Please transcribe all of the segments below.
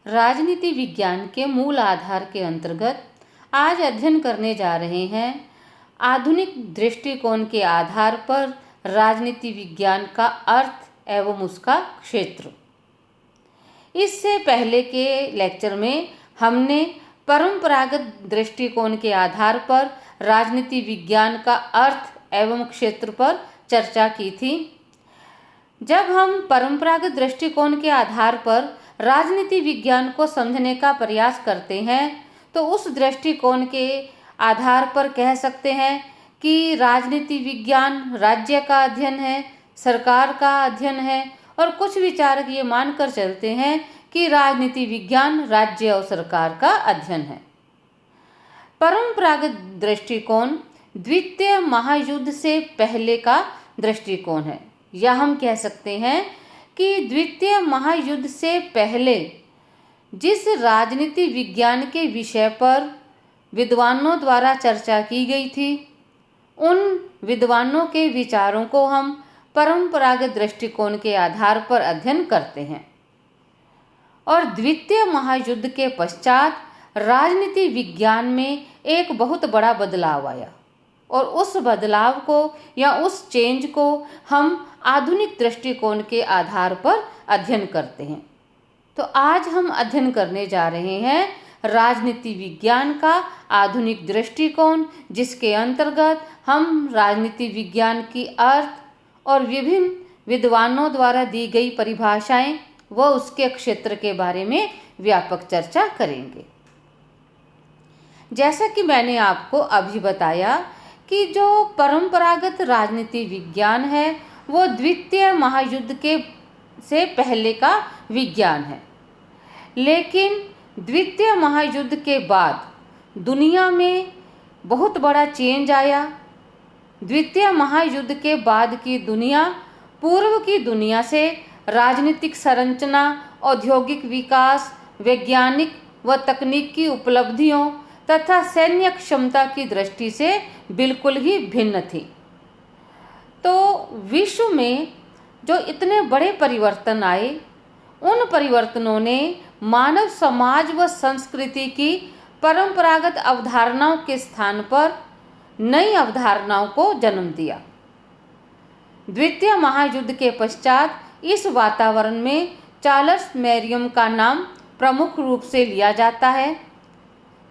राजनीति विज्ञान के मूल आधार के अंतर्गत आज अध्ययन करने जा रहे हैं आधुनिक दृष्टिकोण के आधार पर राजनीति विज्ञान का अर्थ एवं उसका क्षेत्र। इससे पहले के लेक्चर में हमने परंपरागत दृष्टिकोण के आधार पर राजनीति विज्ञान का अर्थ एवं क्षेत्र पर चर्चा की थी। जब हम परंपरागत दृष्टिकोण के आधार पर राजनीति विज्ञान को समझने का प्रयास करते हैं तो उस दृष्टिकोण के आधार पर कह सकते हैं कि राजनीति विज्ञान राज्य का अध्ययन है, सरकार का अध्ययन है, और कुछ विचारक ये मानकर चलते हैं कि राजनीति विज्ञान राज्य और सरकार का अध्ययन है। परंपरागत दृष्टिकोण द्वितीय महायुद्ध से पहले का दृष्टिकोण है, या हम कह सकते हैं कि द्वितीय महायुद्ध से पहले जिस राजनीति विज्ञान के विषय पर विद्वानों द्वारा चर्चा की गई थी, उन विद्वानों के विचारों को हम परंपरागत दृष्टिकोण के आधार पर अध्ययन करते हैं। और द्वितीय महायुद्ध के पश्चात राजनीति विज्ञान में एक बहुत बड़ा बदलाव आया और उस बदलाव को या उस चेंज को हम आधुनिक दृष्टिकोण के आधार पर अध्ययन करते हैं। तो आज हम अध्ययन करने जा रहे हैं राजनीति विज्ञान का आधुनिक दृष्टिकोण, जिसके अंतर्गत हम राजनीति विज्ञान की अर्थ और विभिन्न विद्वानों द्वारा दी गई परिभाषाएं व उसके क्षेत्र के बारे में व्यापक चर्चा करेंगे। जैसा कि मैंने आपको अभी बताया कि जो परंपरागत राजनीति विज्ञान है वो द्वितीय महायुद्ध के से पहले का विज्ञान है, लेकिन द्वितीय महायुद्ध के बाद दुनिया में बहुत बड़ा चेंज आया। द्वितीय महायुद्ध के बाद की दुनिया पूर्व की दुनिया से राजनीतिक संरचना, औद्योगिक विकास, वैज्ञानिक व तकनीकी उपलब्धियों तथा सैन्य क्षमता की दृष्टि से बिल्कुल ही भिन्न थी। तो विश्व में जो इतने बड़े परिवर्तन आए, उन परिवर्तनों ने मानव समाज व संस्कृति की परंपरागत अवधारणाओं के स्थान पर नई अवधारणाओं को जन्म दिया। द्वितीय महायुद्ध के पश्चात इस वातावरण में चार्ल्स मैरियम का नाम प्रमुख रूप से लिया जाता है।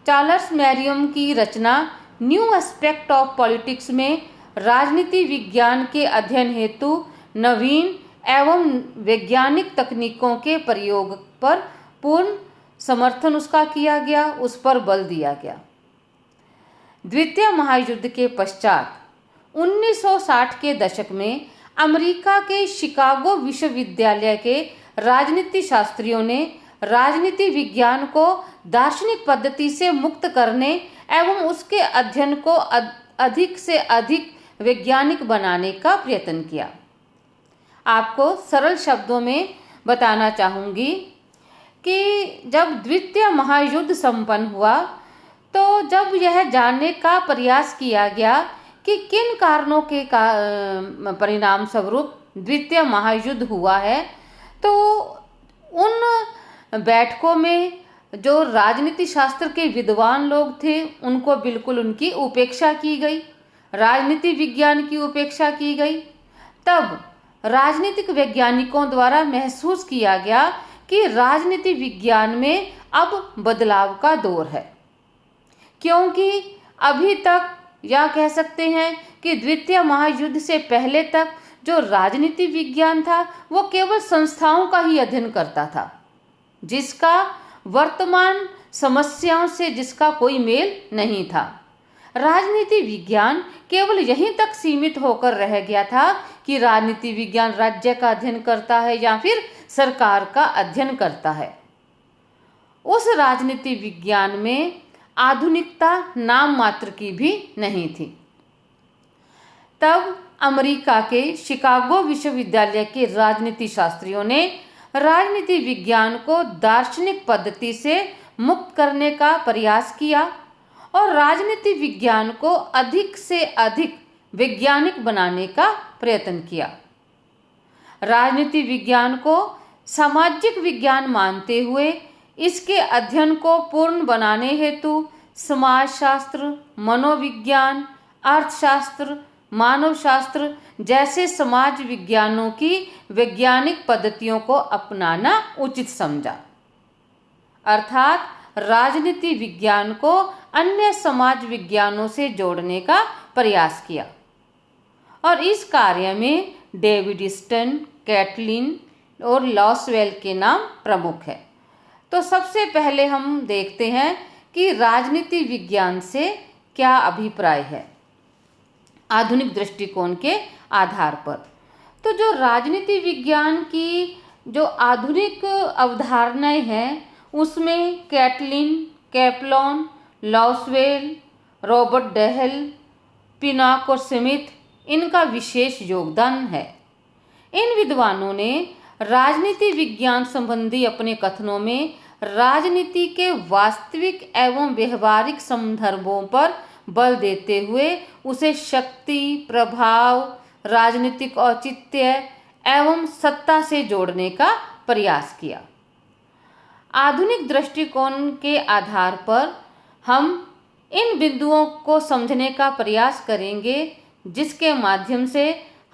चार्ल्स मैरियम की रचना न्यू एस्पेक्ट ऑफ पॉलिटिक्स में राजनीति विज्ञान के अध्ययन हेतु नवीन एवं वैज्ञानिक तकनीकों के प्रयोग पर पूर्ण समर्थन उसका किया गया, उस पर बल दिया गया। द्वितीय महायुद्ध के पश्चात 1960 के दशक में अमेरिका के शिकागो विश्वविद्यालय के राजनीति शास्त्रियों ने राजनीति विज्ञान को दार्शनिक पद्धति से मुक्त करने एवं उसके अध्ययन को अधिक से अधिक वैज्ञानिक बनाने का प्रयत्न किया। आपको सरल शब्दों में बताना चाहूँगी कि जब द्वितीय महायुद्ध संपन्न हुआ तो जब यह जानने का प्रयास किया गया कि किन कारणों के परिणाम स्वरूप द्वितीय महायुद्ध हुआ है, तो उन बैठकों में जो राजनीति शास्त्र के विद्वान लोग थे उनको बिल्कुल उनकी उपेक्षा की गई, राजनीति विज्ञान की उपेक्षा की गई। तब राजनीतिक वैज्ञानिकों द्वारा महसूस किया गया कि राजनीति विज्ञान में अब बदलाव का दौर है, क्योंकि अभी तक या कह सकते हैं कि द्वितीय महायुद्ध से पहले तक जो राजनीति विज्ञान था वो केवल संस्थाओं का ही अध्ययन करता था, जिसका वर्तमान समस्याओं से जिसका कोई मेल नहीं था। राजनीति विज्ञान केवल यहीं तक सीमित होकर रह गया था कि राजनीति विज्ञान राज्य का अध्ययन करता है या फिर सरकार का अध्ययन करता है। उस राजनीति विज्ञान में आधुनिकता नाम मात्र की भी नहीं थी। तब अमेरिका के शिकागो विश्वविद्यालय के राजनीति शास्त्रियों ने राजनीति विज्ञान को दार्शनिक पद्धति से मुक्त करने का प्रयास किया और राजनीति विज्ञान को अधिक से अधिक वैज्ञानिक बनाने का प्रयत्न किया। राजनीति विज्ञान को सामाजिक विज्ञान मानते हुए इसके अध्ययन को पूर्ण बनाने हेतु समाजशास्त्र, मनोविज्ञान, अर्थशास्त्र, मानव शास्त्र जैसे समाज विज्ञानों की वैज्ञानिक पद्धतियों को अपनाना उचित समझा। अर्थात राजनीति विज्ञान को अन्य समाज विज्ञानों से जोड़ने का प्रयास किया और इस कार्य में डेविड स्टन, कैटलिन और लॉसवेल के नाम प्रमुख है। तो सबसे पहले हम देखते हैं कि राजनीति विज्ञान से क्या अभिप्राय है आधुनिक दृष्टिकोण के आधार पर। तो जो राजनीति विज्ञान की जो आधुनिक अवधारणाएं हैं उसमें कैटलिन, कैप्लॉन, लॉसवेल, रॉबर्ट डेहल, पिनॉक और स्मिथ इनका विशेष योगदान है। इन विद्वानों ने राजनीति विज्ञान संबंधी अपने कथनों में राजनीति के वास्तविक एवं व्यवहारिक संदर्भों पर बल देते हुए उसे शक्ति, प्रभाव, राजनीतिक औचित्य एवं सत्ता से जोड़ने का प्रयास किया। आधुनिक दृष्टिकोण के आधार पर हम इन बिंदुओं को समझने का प्रयास करेंगे जिसके माध्यम से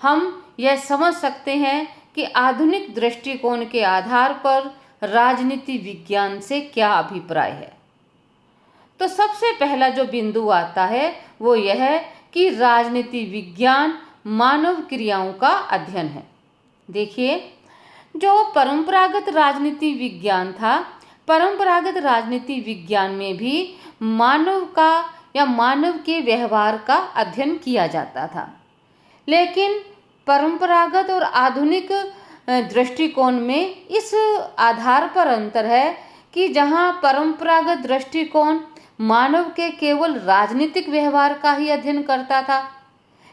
हम यह समझ सकते हैं कि आधुनिक दृष्टिकोण के आधार पर राजनीति विज्ञान से क्या अभिप्राय है। तो सबसे पहला जो बिंदु आता है वो यह है कि राजनीति विज्ञान मानव क्रियाओं का अध्ययन है। देखिए, जो परंपरागत राजनीति विज्ञान था, परंपरागत राजनीति विज्ञान में भी मानव का या मानव के व्यवहार का अध्ययन किया जाता था, लेकिन परंपरागत और आधुनिक दृष्टिकोण में इस आधार पर अंतर है कि जहाँ परंपरागत दृष्टिकोण मानव के केवल राजनीतिक व्यवहार का ही अध्ययन करता था,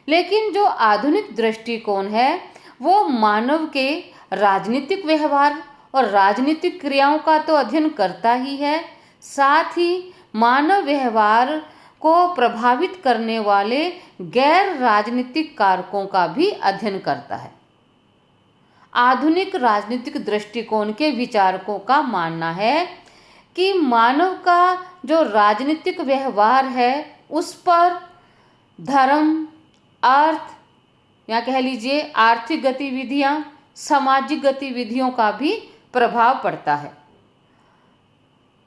लेकिन जो आधुनिक दृष्टिकोण है वो मानव के राजनीतिक व्यवहार और राजनीतिक क्रियाओं का तो अध्ययन करता ही है, साथ ही मानव व्यवहार को प्रभावित करने वाले गैर राजनीतिक कारकों का भी अध्ययन करता है। आधुनिक राजनीतिक दृष्टिकोण के विचारकों का मानना है कि मानव का जो राजनीतिक व्यवहार है उस पर धर्म, अर्थ या कह लीजिए आर्थिक गतिविधियां, सामाजिक गतिविधियों का भी प्रभाव पड़ता है।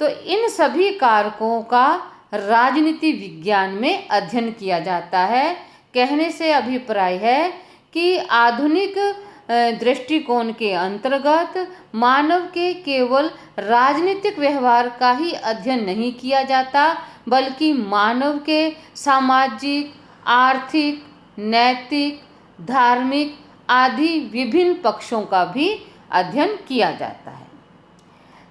तो इन सभी कारकों का राजनीति विज्ञान में अध्ययन किया जाता है। कहने से अभिप्राय है कि आधुनिक दृष्टिकोण के अंतर्गत मानव के केवल राजनीतिक व्यवहार का ही अध्ययन नहीं किया जाता, बल्कि मानव के सामाजिक, आर्थिक, नैतिक, धार्मिक आदि विभिन्न पक्षों का भी अध्ययन किया जाता है।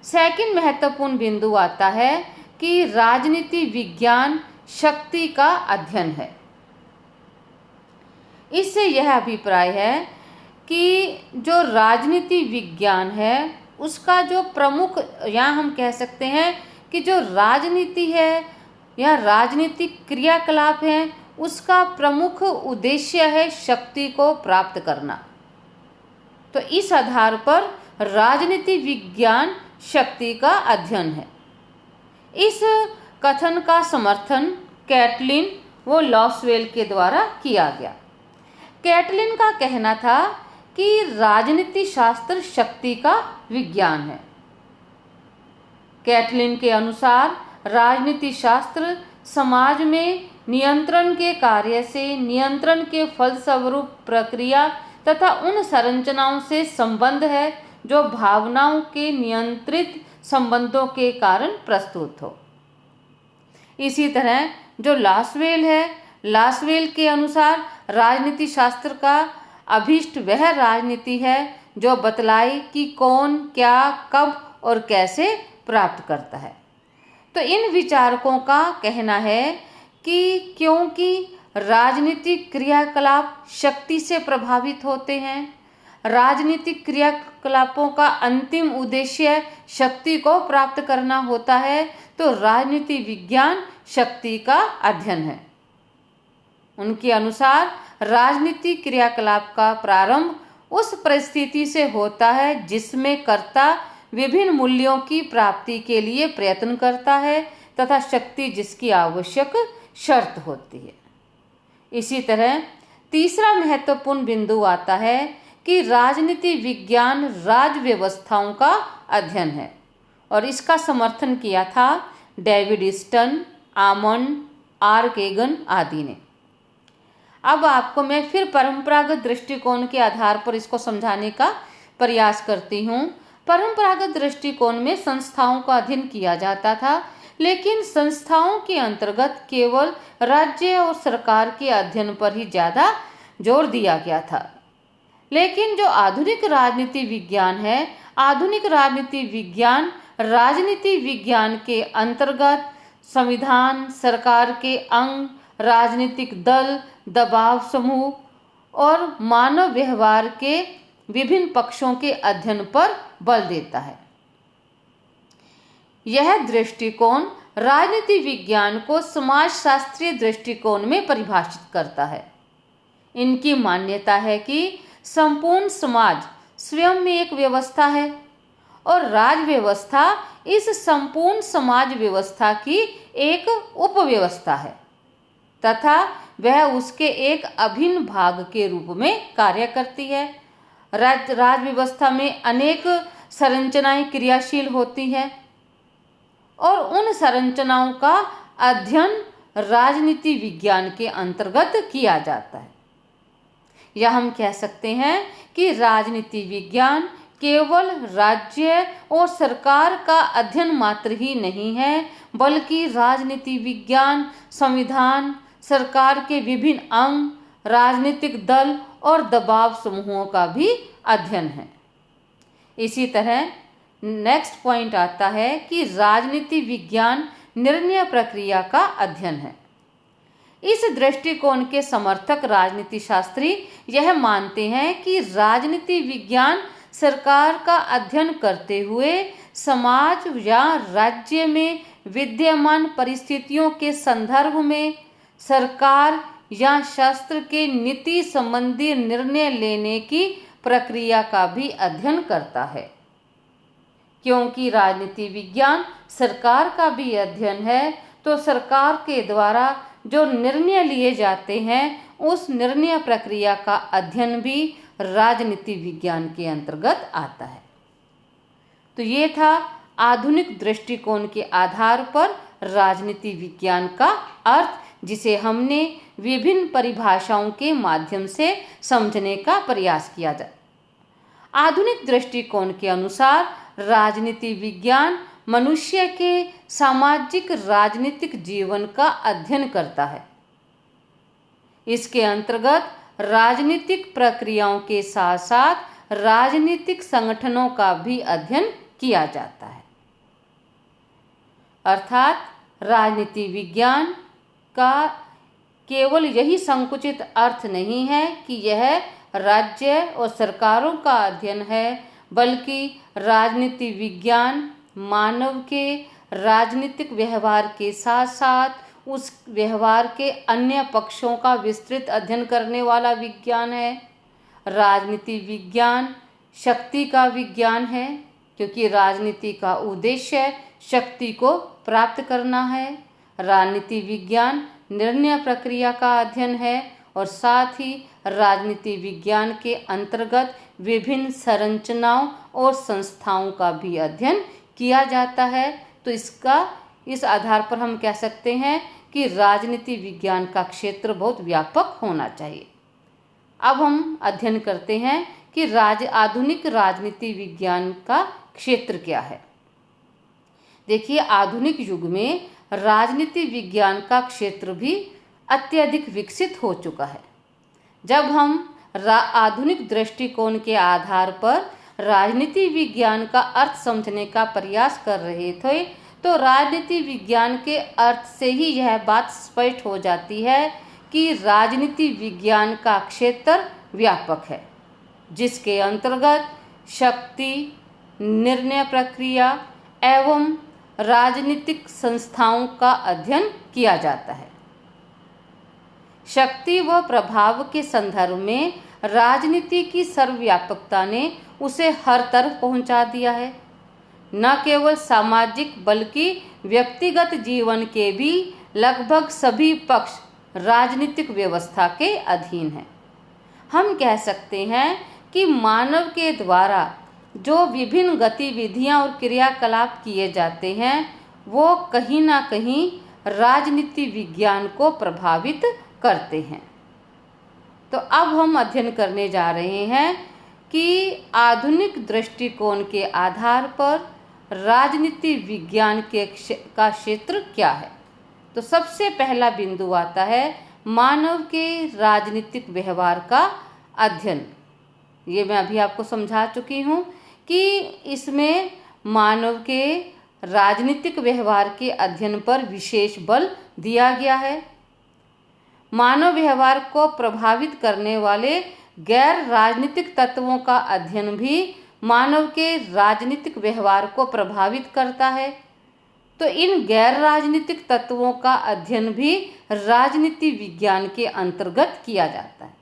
सेकंड महत्वपूर्ण बिंदु आता है कि राजनीति विज्ञान शक्ति का अध्ययन है। इससे यह अभिप्राय है कि जो राजनीति विज्ञान है उसका जो प्रमुख, यहाँ हम कह सकते हैं कि जो राजनीति है या राजनीतिक क्रियाकलाप है उसका प्रमुख उद्देश्य है शक्ति को प्राप्त करना। तो इस आधार पर राजनीति विज्ञान शक्ति का अध्ययन है। इस कथन का समर्थन कैटलिन व लॉसवेल के द्वारा किया गया। कैटलिन का कहना था कि राजनीति शास्त्र शक्ति का विज्ञान है। कैटलिन के अनुसार राजनीति शास्त्र समाज में नियंत्रण के कार्य से नियंत्रण के फलस्वरूप प्रक्रिया तथा उन संरचनाओं से संबंध है जो भावनाओं के नियंत्रित संबंधों के कारण प्रस्तुत हो। इसी तरह जो लॉसवेल है, लॉसवेल के अनुसार राजनीति शास्त्र का अभीष्ट वह राजनीति है जो बतलाए कि कौन, क्या, कब और कैसे प्राप्त करता है। तो इन विचारकों का कहना है कि क्योंकि राजनीतिक क्रियाकलाप शक्ति से प्रभावित होते हैं, राजनीतिक क्रियाकलापों का अंतिम उद्देश्य शक्ति को प्राप्त करना होता है, तो राजनीति विज्ञान शक्ति का अध्ययन है। उनके अनुसार राजनीतिक क्रियाकलाप का प्रारंभ उस परिस्थिति से होता है जिसमें कर्ता विभिन्न मूल्यों की प्राप्ति के लिए प्रयत्न करता है तथा शक्ति जिसकी आवश्यक शर्त होती है। इसी तरह तीसरा महत्वपूर्ण बिंदु आता है कि राजनीति विज्ञान राज्य व्यवस्थाओं का अध्ययन है और इसका समर्थन किया था David Easton, Almond, R Kagan आदि ने। अब आपको मैं फिर परंपरागत दृष्टिकोण के आधार पर इसको समझाने का प्रयास करती हूँ। परंपरागत दृष्टिकोण में संस्थाओं का अध्ययन किया जाता था, लेकिन संस्थाओं के अंतर्गत केवल राज्य और सरकार के अध्ययन पर ही ज़्यादा जोर दिया गया था। लेकिन जो आधुनिक राजनीति विज्ञान है, आधुनिक राजनीति विज्ञान राजनीति विज्ञान के अंतर्गत संविधान, सरकार के अंग, राजनीतिक दल, दबाव समूह और मानव व्यवहार के विभिन्न पक्षों के अध्ययन पर बल देता है। यह दृष्टिकोण राजनीति विज्ञान को समाजशास्त्रीय दृष्टिकोण में परिभाषित करता है। इनकी मान्यता है कि संपूर्ण समाज स्वयं में एक व्यवस्था है और राज्य व्यवस्था इस संपूर्ण समाज व्यवस्था की एक उपव्यवस्था है तथा वह उसके एक अभिन्न भाग के रूप में कार्य करती है। राज्य व्यवस्था में अनेक संरचनाएं क्रियाशील होती हैं और उन संरचनाओं का अध्ययन राजनीति विज्ञान के अंतर्गत किया जाता है। या हम कह सकते हैं कि राजनीति विज्ञान केवल राज्य और सरकार का अध्ययन मात्र ही नहीं है, बल्कि राजनीति विज्ञान संविधान, सरकार के विभिन्न अंग, राजनीतिक दल और दबाव समूहों का भी अध्ययन है। इसी तरह नेक्स्ट पॉइंट आता है कि राजनीति विज्ञान निर्णय प्रक्रिया का अध्ययन है। इस दृष्टिकोण के समर्थक राजनीति शास्त्री यह मानते हैं कि राजनीति विज्ञान सरकार का अध्ययन करते हुए समाज या राज्य में विद्यमान परिस्थितियों के संदर्भ में सरकार या शास्त्र के नीति संबंधी निर्णय लेने की प्रक्रिया का भी अध्ययन करता है। क्योंकि राजनीति विज्ञान सरकार का भी अध्ययन है, तो सरकार के द्वारा जो निर्णय लिए जाते हैं उस निर्णय प्रक्रिया का अध्ययन भी राजनीति विज्ञान के अंतर्गत आता है। तो ये था आधुनिक दृष्टिकोण के आधार पर राजनीति विज्ञान का अर्थ, जिसे हमने विभिन्न परिभाषाओं के माध्यम से समझने का प्रयास किया जाए। आधुनिक दृष्टिकोण के अनुसार राजनीति विज्ञान मनुष्य के सामाजिक राजनीतिक जीवन का अध्ययन करता है। इसके अंतर्गत राजनीतिक प्रक्रियाओं के साथ साथ राजनीतिक संगठनों का भी अध्ययन किया जाता है। अर्थात राजनीति विज्ञान का केवल यही संकुचित अर्थ नहीं है कि यह राज्य और सरकारों का अध्ययन है, बल्कि राजनीति विज्ञान मानव के राजनीतिक व्यवहार के साथ साथ उस व्यवहार के अन्य पक्षों का विस्तृत अध्ययन करने वाला विज्ञान है। राजनीति विज्ञान शक्ति का विज्ञान है, क्योंकि राजनीति का उद्देश्य शक्ति को प्राप्त करना है। राजनीति विज्ञान निर्णय प्रक्रिया का अध्ययन है और साथ ही राजनीति विज्ञान के अंतर्गत विभिन्न संरचनाओं और संस्थाओं का भी अध्ययन किया जाता है। तो इस आधार पर हम कह सकते हैं कि राजनीति विज्ञान का क्षेत्र बहुत व्यापक होना चाहिए। अब हम अध्ययन करते हैं कि आधुनिक राजनीति विज्ञान का क्षेत्र क्या है। देखिए, आधुनिक युग में राजनीति विज्ञान का क्षेत्र भी अत्यधिक विकसित हो चुका है। जब हम आधुनिक दृष्टिकोण के आधार पर राजनीति विज्ञान का अर्थ समझने का प्रयास कर रहे थे, तो राजनीति विज्ञान के अर्थ से ही यह बात स्पष्ट हो जाती है कि राजनीति विज्ञान का क्षेत्र व्यापक है, जिसके अंतर्गत शक्ति, निर्णय प्रक्रिया एवं राजनीतिक संस्थाओं का अध्ययन किया जाता है। शक्ति व प्रभाव के संदर्भ में राजनीति की सर्वव्यापकता ने उसे हर तरफ पहुंचा दिया है। न केवल सामाजिक बल्कि व्यक्तिगत जीवन के भी लगभग सभी पक्ष राजनीतिक व्यवस्था के अधीन हैं। हम कह सकते हैं कि मानव के द्वारा जो विभिन्न गतिविधियां और क्रियाकलाप किए जाते हैं वो कहीं ना कहीं राजनीति विज्ञान को प्रभावित करते हैं। तो अब हम अध्ययन करने जा रहे हैं कि आधुनिक दृष्टिकोण के आधार पर राजनीति विज्ञान का क्षेत्र क्या है। तो सबसे पहला बिंदु आता है मानव के राजनीतिक व्यवहार का अध्ययन। ये मैं अभी आपको समझा चुकी हूँ कि इसमें मानव के राजनीतिक व्यवहार के अध्ययन पर विशेष बल दिया गया है। मानव व्यवहार को प्रभावित करने वाले गैर राजनीतिक तत्वों का अध्ययन भी मानव के राजनीतिक व्यवहार को प्रभावित करता है। तो इन गैर राजनीतिक तत्वों का अध्ययन भी राजनीति विज्ञान के अंतर्गत किया जाता है।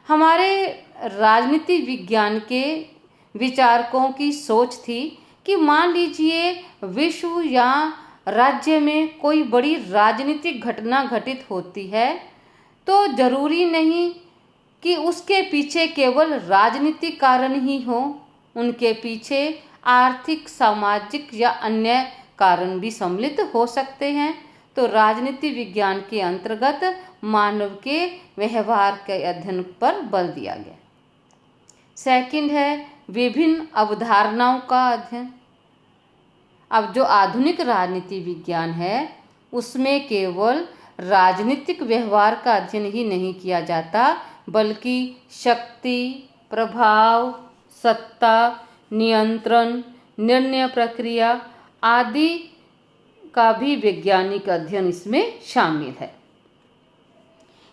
हमारे राजनीति विज्ञान के विचारकों की सोच थी कि मान लीजिए विश्व या राज्य में कोई बड़ी राजनीतिक घटना घटित होती है तो जरूरी नहीं कि उसके पीछे केवल राजनीतिक कारण ही हो, उनके पीछे आर्थिक, सामाजिक या अन्य कारण भी सम्मिलित हो सकते हैं। तो राजनीति विज्ञान के अंतर्गत मानव के व्यवहार के अध्ययन पर बल दिया गया। सेकंड है विभिन्न अवधारणाओं का अध्ययन। अब जो आधुनिक राजनीति विज्ञान है उसमें केवल राजनीतिक व्यवहार का अध्ययन ही नहीं किया जाता बल्कि शक्ति, प्रभाव, सत्ता, नियंत्रण, निर्णय प्रक्रिया आदि का भी वैज्ञानिक अध्ययन इसमें शामिल है।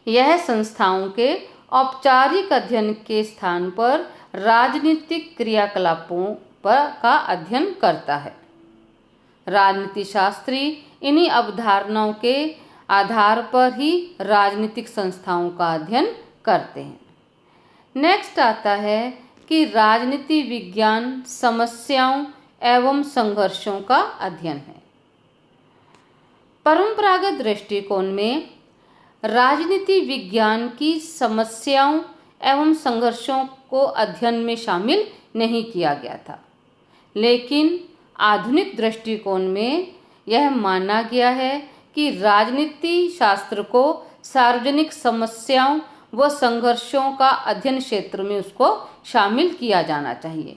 यह संस्थाओं के औपचारिक अध्ययन के स्थान पर राजनीतिक क्रियाकलापों का अध्ययन करता है। राजनीति शास्त्री इन्हीं अवधारणाओं के आधार पर ही राजनीतिक संस्थाओं का अध्ययन करते हैं। नेक्स्ट आता है कि राजनीति विज्ञान समस्याओं एवं संघर्षों का अध्ययन है। परंपरागत दृष्टिकोण में राजनीति विज्ञान की समस्याओं एवं संघर्षों को अध्ययन में शामिल नहीं किया गया था, लेकिन आधुनिक दृष्टिकोण में यह माना गया है कि राजनीति शास्त्र को सार्वजनिक समस्याओं व संघर्षों का अध्ययन क्षेत्र में उसको शामिल किया जाना चाहिए।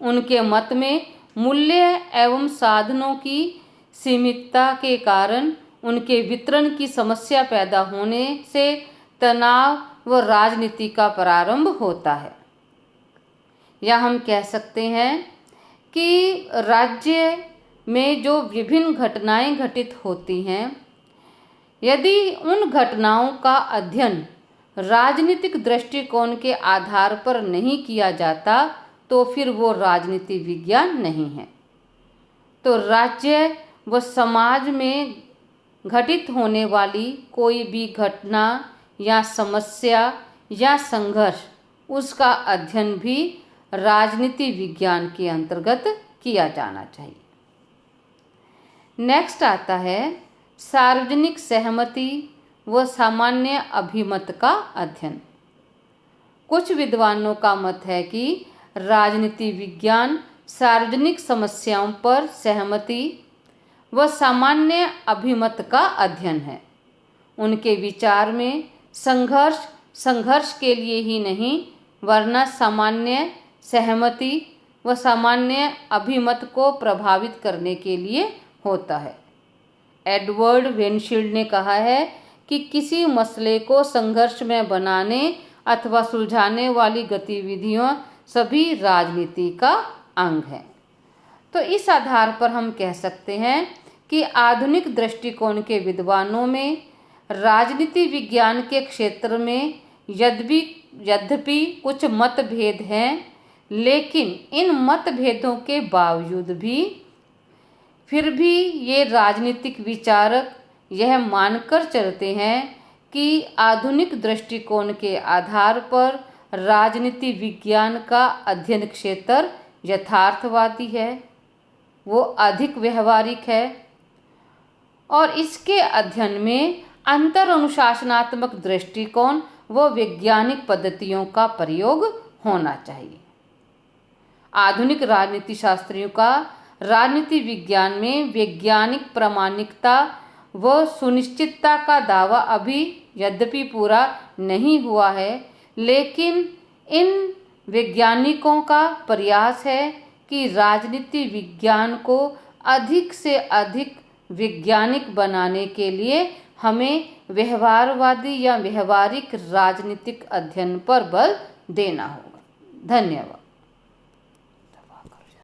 उनके मत में मूल्य एवं साधनों की सीमितता के कारण उनके वितरण की समस्या पैदा होने से तनाव व राजनीति का प्रारंभ होता है। या हम कह सकते हैं कि राज्य में जो विभिन्न घटनाएं घटित होती हैं, यदि उन घटनाओं का अध्ययन राजनीतिक दृष्टिकोण के आधार पर नहीं किया जाता तो फिर वो राजनीति विज्ञान नहीं है। तो राज्य व समाज में घटित होने वाली कोई भी घटना या समस्या या संघर्ष उसका अध्ययन भी राजनीति विज्ञान के अंतर्गत किया जाना चाहिए। नेक्स्ट आता है सार्वजनिक सहमति व सामान्य अभिमत का अध्ययन। कुछ विद्वानों का मत है कि राजनीति विज्ञान सार्वजनिक समस्याओं पर सहमति व सामान्य अभिमत का अध्ययन है। उनके विचार में संघर्ष के लिए ही नहीं वरना सामान्य सहमति व सामान्य अभिमत को प्रभावित करने के लिए होता है। एडवर्ड वेनशील्ड ने कहा है कि किसी मसले को संघर्ष में बनाने अथवा सुलझाने वाली गतिविधियां सभी राजनीति का अंग है। तो इस आधार पर हम कह सकते हैं कि आधुनिक दृष्टिकोण के विद्वानों में राजनीति विज्ञान के क्षेत्र में यद्यपि कुछ मतभेद हैं, लेकिन इन मतभेदों के बावजूद भी फिर भी ये राजनीतिक विचारक यह मानकर चलते हैं कि आधुनिक दृष्टिकोण के आधार पर राजनीति विज्ञान का अध्ययन क्षेत्र यथार्थवादी है, वो अधिक व्यवहारिक है और इसके अध्ययन में अंतर अनुशासनात्मक दृष्टिकोण व वैज्ञानिक पद्धतियों का प्रयोग होना चाहिए। आधुनिक राजनीति शास्त्रियों का राजनीति विज्ञान में वैज्ञानिक प्रामाणिकता व सुनिश्चितता का दावा अभी यद्यपि पूरा नहीं हुआ है, लेकिन इन वैज्ञानिकों का प्रयास है कि राजनीति विज्ञान को अधिक से अधिक वैज्ञानिक बनाने के लिए हमें व्यवहारवादी या व्यवहारिक राजनीतिक अध्ययन पर बल देना होगा। धन्यवाद।